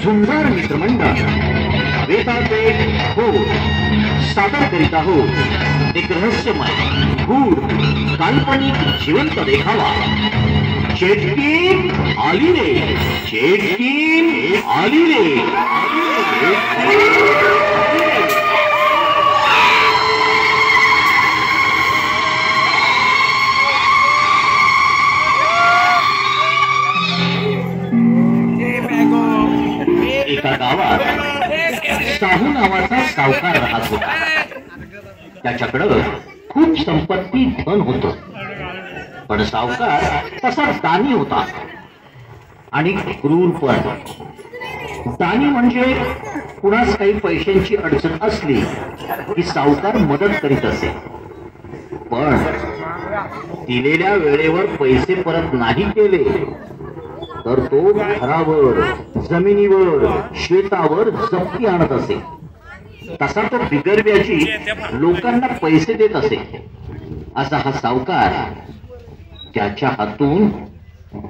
झुंजार मित्रमंडळ वेतापेठ हो सादर करीत आहोत एक रहस्यमय गूढ काल्पनिक जिवंत देखावा चेटकीन आली रे, चेटकीन आली रे। एका गावात साहू नावाचा सावकार राहत होता। त्याच्याकडे खूप संपत्ती धन होत, पण सावकार तसा दानी होता आणि क्रूर पण। दानी म्हणजे कुणास काही पैशांची अडचण असली की सावकार मदत करीत असे, पण दिलेल्या वेळेवर पैसे परत नाही केले तर तो घरावर, जमिनीवर, शेतावर जप्ती आणत असे। तसा तो बिगरव्याची लोकांना पैसे देत असे। असा हा सावकार, त्याच्या हातून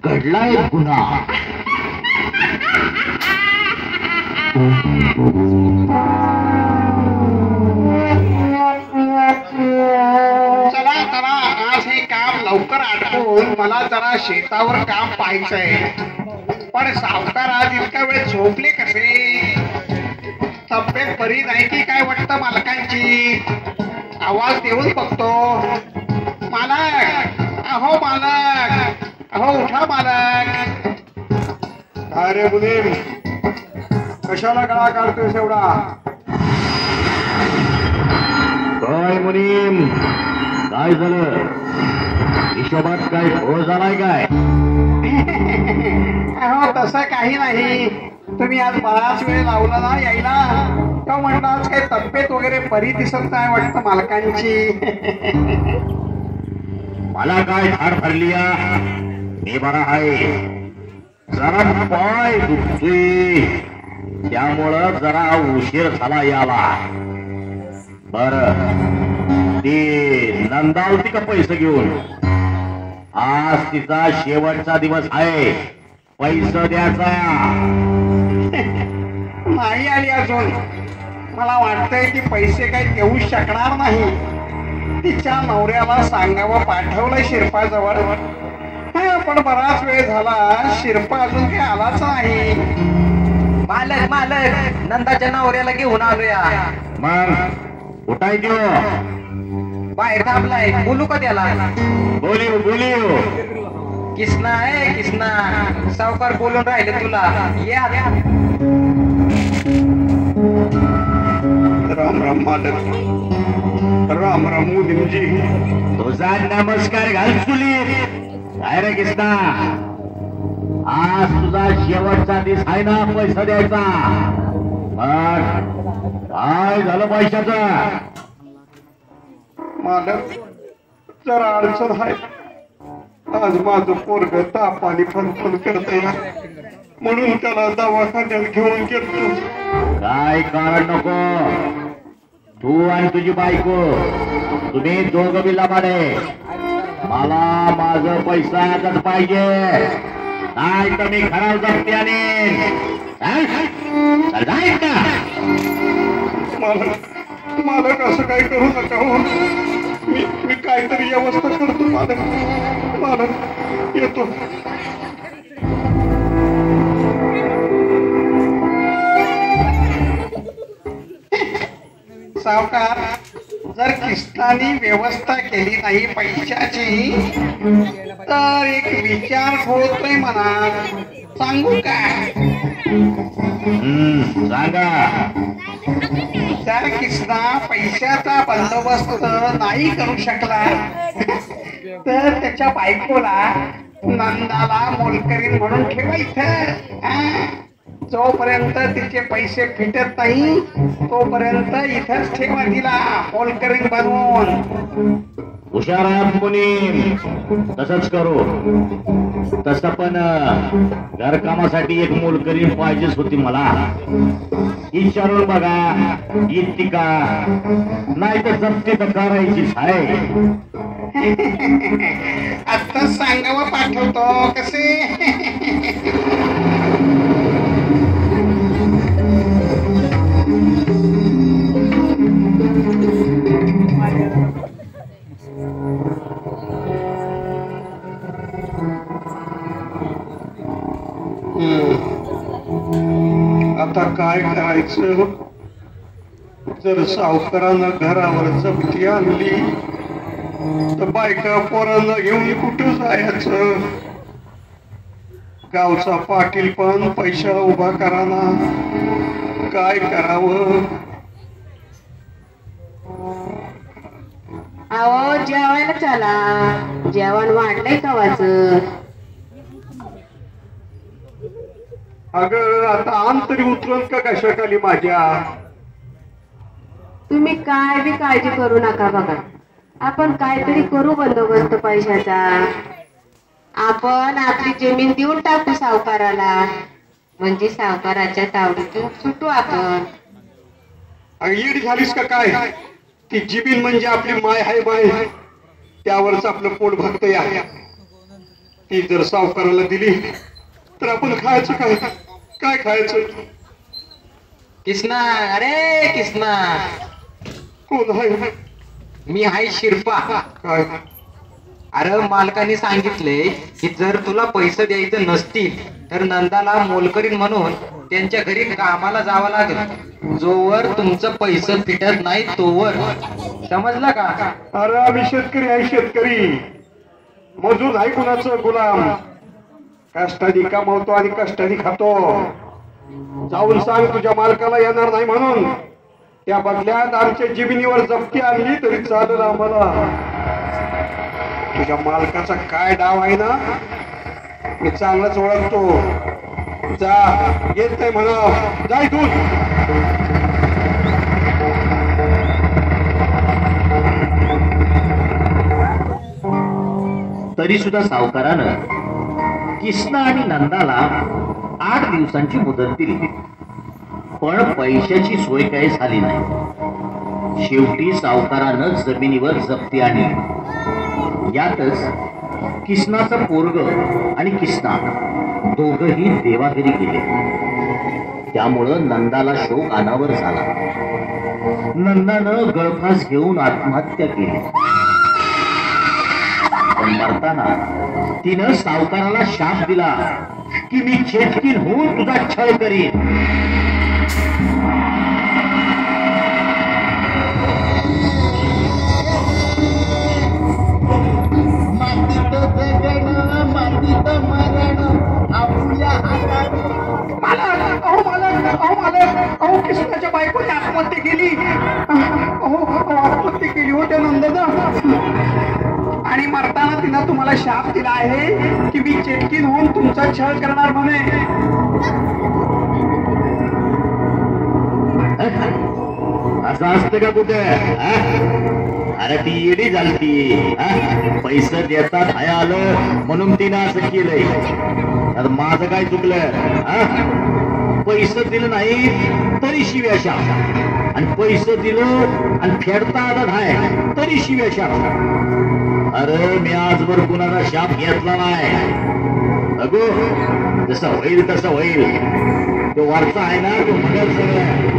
घडला एक गुन्हा। चला चला, आज हे काम लवकर आटपून मला जरा शेतावर काम पाहायचंय। पण सावकार आज इतका वेळ झोपले कसे? तब्येत बरी नाही की काय वाटतं मालकांची? आवाज देऊन बघतो। मालक, अहो मालक, अहो उठा मालक। काय रे मुलीम, कशाला गळा काढतोयस एवढा? काय मुनीम, काय झालं? हिशोबात काय घोळ झालाय काय? अहो तसं काही नाही। तुम्ही आज बराच वेळ लावला ना यायला, तो म्हणलं आज काही तब्येत वगैरे बरी दिसत नाही वाटतं मालकांची। मला काय धाड भरली? मी बरा आहे, जरा पाय दुखतोय त्यामुळं जरा उशीर झाला याला। बर ती नंदा होती का पैसे घेऊन? आज तिचा शेवटचा दिवस आहे, पैसे द्यायचा। नाही आली अजून। मला वाटतंय की पैसे काही देऊ शकणार नाही। तिच्या नवऱ्याला सांगावं पाठवलंय शिरपाजवळ, पण बराच वेळ झाला शिरपा अजून काही आलाच नाही। मालक मालक, नंदाच्या नवऱ्याला घेऊन आलोया। मग उठाय देऊ? बाहेर थांबलाय, बोलू का त्याला? बोलियो बोलियो। किसना आहे किसना, सावकार बोलून राहिले तुला, या। राम राम मालक, राम राम मुलीमजी। तुझा नमस्कार घाल चुलीत। काय रे किसना, आज तुझा शेवटचा दिवस आहे ना पैसा द्यायचा। मग काय झालं पैशाचं? मालक, जरा अडचण आहे। आज माझं पोरग तापाने फणफण करते, म्हणून त्याला दवाखान्यात घेऊन गेलो। काय कारण नको, तू आणि तुझी बायको तुम्ही दोघं बी लबाडे। मला माझं पैसा आजच पाहिजे, नाही तर मी खराब जप्त्याने। मालक, मालक असं काही करू नका हो। मी काहीतरी व्यवस्था करतो मालक। मालक येतो। सावकार, जर कृष्णाने व्यवस्था केली नाही पैशाची तर एक विचार होतोय मनात, सांगू का? सांगा। जर कृष्णा पैशाचा बंदोबस्त नाही करू शकला तर त्याच्या बायकोला नंदाला मोलकरीण म्हणून ठेवायचं। जोपर्यंत तिचे पैसे फिटत नाही तोपर्यंत इथंच ठेवा तिला मोलकरीण बनवून। हुशार आहात मुनी, तसंच करू। तसं पण घरकामासाठी एक मोलकरीण पाहिजेच होती मला। विचारून बघा येते का, नाही तर जप्ती तर करायचीच आहे। आता सांगावं पाठवतो कसे। आता काय करायचं? जर सावकारानं घरावर जप्ती आणली तर बायका पोरांना घेऊन कुठं जायचं? गावचा पाटील पण पैशाला उभा कराना, काय करावं? अहो जेवायला चला, जेवण वाढलंय कवाचं. अगं आता आण तरी उतरल का कशाखाली माझ्या? तुम्ही काय बी काळजी करू नका बघा, आपण काहीतरी करू बंदोबस्त पैशाचा. आपण आपली जमीन देऊन टाकू सावकाराला, म्हणजे सावकाराच्या तावडीतून सुटू आपण. ईड झालीस का काय? ती जिबीन म्हणजे आपली माय हाय माय, त्यावरच आपलं पोट भरतं या. ती जर सावकाराला दिली तर आपण खायचं काय? काय खायचं? किसना, अरे किसना, कोण आहे? मी हाय शिरपा. काय? अरे मालकाने सांगितले की जर तुला पैसे द्यायचे नसतील तर नंदाला मोलकरीण म्हणून त्यांच्या घरी कामाला जावं लागेल. जोवर तुमचं पैसे फिटत नाही तोवर. समजलं का? अरे आम्ही शेतकरी आहे, शेतकरी. मजूर आहे कुणाचं गुलाम. कष्टाने कमावतो आणि कष्टाने खातो. जाऊन सांग तुझ्या मालकाला येणार नाही म्हणून. त्या बदल्यात आमच्या जमिनीवर जप्ती आणली तरी चालेल आम्हाला. तुझ्या मालकाचा काय डाव आहे ना, मी चांगलाच ओळखतो. जा, येत नाही म्हणा, जाय तू. तरी सुद्धा सावकारानं किसना आणि नंदाला 8 दिवसांची मुदत दिली, पण पैशाची सोय काही झाली नाही. शेवटी सावकारानं जमिनीवर जप्ती आणली. यातच किसनाचं पोरग आणि किसना दोघही देवाघरी गेले. त्यामुळं नंदाला शोक अनावर झाला. नंदानं गळफास घेऊन आत्महत्या केली. पण मरताना तिनं सावकाराला शाप दिला की मी चेटकीन होऊन तुझा छळ करीन. कृष्णाच्या बायकोने आत्महत्या केली. आत्महत्या केली हो त्या नंदानं. आणि मरताना तिनं तुम्हाला शाप दिला आहे की मी चेटकीन होऊन तुमचा छळ करणार म्हणे. असं असतं का कुठे? अरे ती येडी झालती. पैसे देतात हाय आलं म्हणून तिनं असं केलंय. आता माझं काय चुकलं? पैसे दिलं नाही तरी शिव्याशा, आणि पैसे दिलं आणि फेडता आलं नाही तरी शिव्याशा. अरे मी आजवर कुणाचा शाप घेतला नाही. अगो जसं होईल तसं होईल. तो वरचा आहे ना, तो म्हणत सगळं.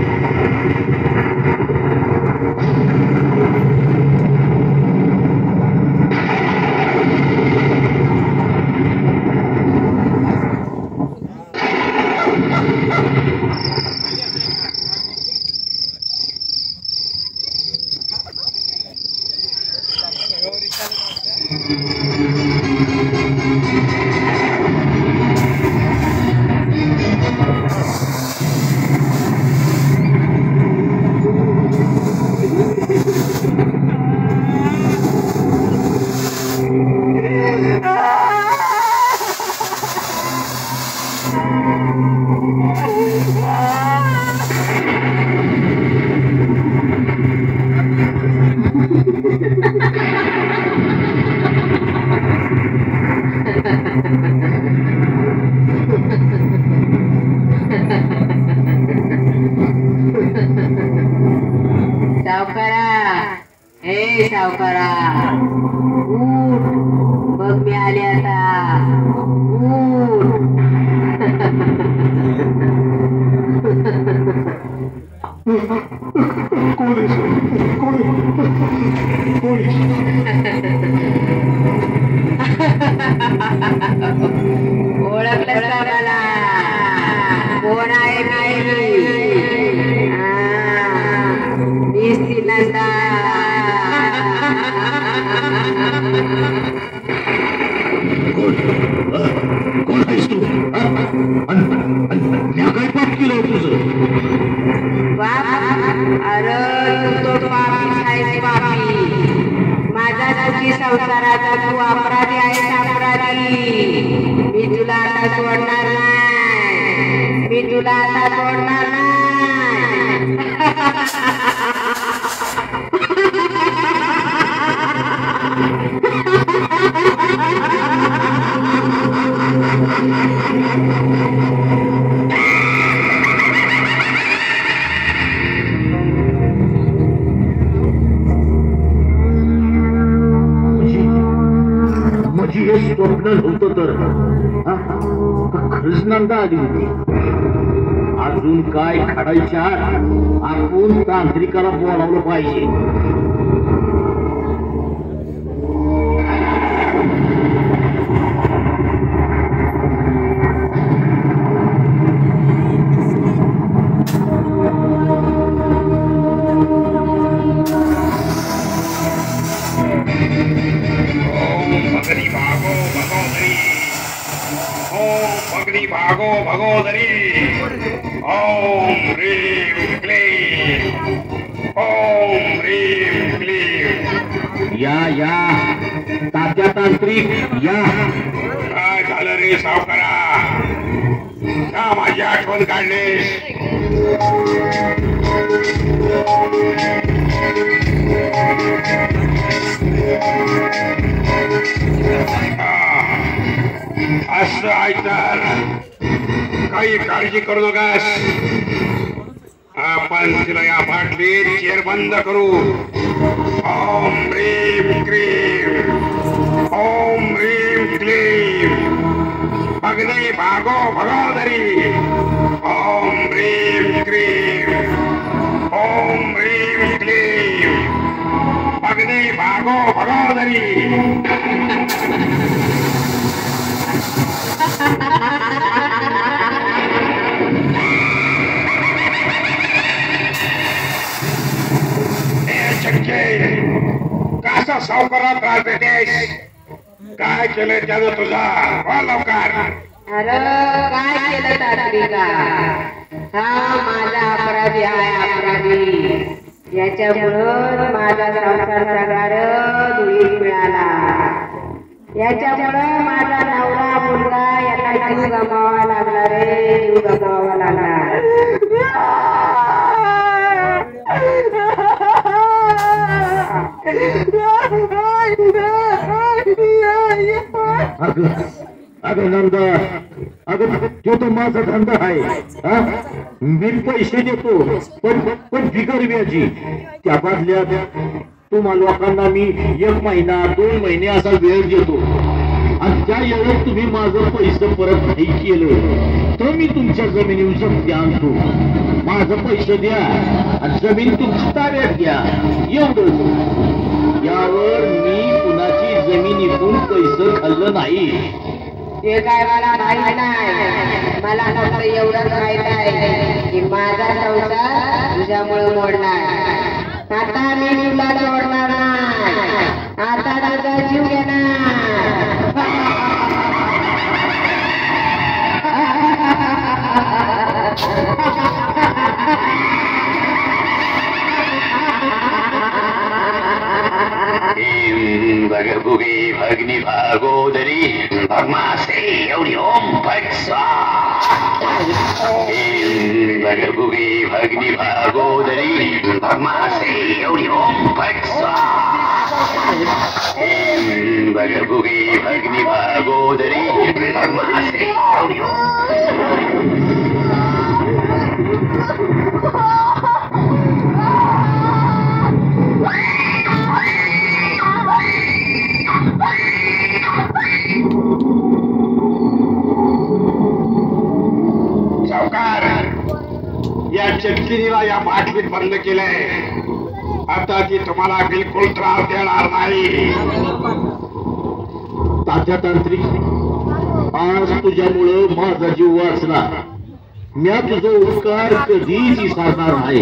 सावकारा उठ, बघ मी आले आता. उठ. ओळखलं का मला? कोण आहे? तुला आता सोडणार नाही. म्हणजे हे स्वप्न नव्हतं तर हा? खरंच नंदा आली होती. अजून काय खडायच्या आपण तांत्रिकाला बोलावलं पाहिजे. भागो भगोदरी ओम ह्रीं क्लीं ओम ह्रीं क्लीं. या तात्या तांत्रिक या. काय झालं रे सावकारा? का माझी आठवण काढलीस? असं आहे तर काही काळजी करू नकास. आपण तिला या बाटलीत चेरबंद करू. ओम ह्रीं क्लीं ओम ह्रीं क्लीं भगनी भागो भगोदरी ओम ह्रीं क्लीं ओम ह्रीं क्लीं भगनी भागो भगोदरी. कसा सावकारा त्रास देतेस? काय केलंय त्यानं तुझा? हो लवकर. अरे काय केलं तात्रिका? हा माझा अपराधी आहे, अपराधी. याच्यामुळं माझा संसार सगळा धुळीत मिळाला. याच्यामुळं माझा नवरा मुलगा याला जीव गमावा लागला रे, जीव गमावा लागला. अगं नंदा, अगं तो तो माझा धंदा आहे. हा? मी पैसे देतो पण बिगर व्याजी. त्या बदल्यात तुम्हा लोकांना मी 1 महिना 2 महिने असा वेळ देतो. आणि त्या वेळेत तुम्ही माझं पैसे परत नाही केलं तर मी तुमच्या जमिनीवर जप्ती आणतो. माझं पैसे द्या आणि जमीन तुमची ताब्यात घ्या, एवढंच. यावर मी कुणाची जमीन इकून पैसे खाल्लं नाही. ते काय मला माहित नाही. मला फक्त एवढंच माहित आहे की माझा संसार तुझ्यामुळे मोडणार. आता मी तुला सोडणार नाही. आता तुझा जीव घेणार. भगभुगे भगनी भागोदरी भगमासे एवढी ओम भट भगभुगे भगनी भागोदरी भगमासे एवढी ओम भट भगभुगे भगनी भागोदरी भगमासे एवढी सावकार, या चटकीला या बाटलीत बंद केलंय. आता ती तुम्हाला बिलकुल त्रास देणार नाही. तात्या तांत्रिक, आज तुझ्यामुळं माझा जीव वाचला. मी तुझा उपकार कधीच विसरणार नाही.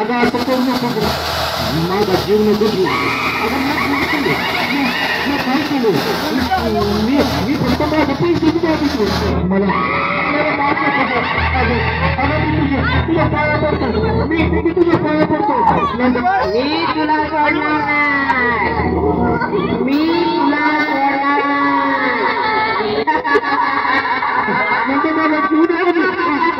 अगं असं करू नको माझा जीव नको घेऊ काय केलं मी फक्त माझं पैसे मागितले मला तुझ्या पाया पडतो मी तुझ्या पाया पडतो मी तुला सोडणार नाही मी तुला सोडणार नाही म्हणजे मला जीव द्यावं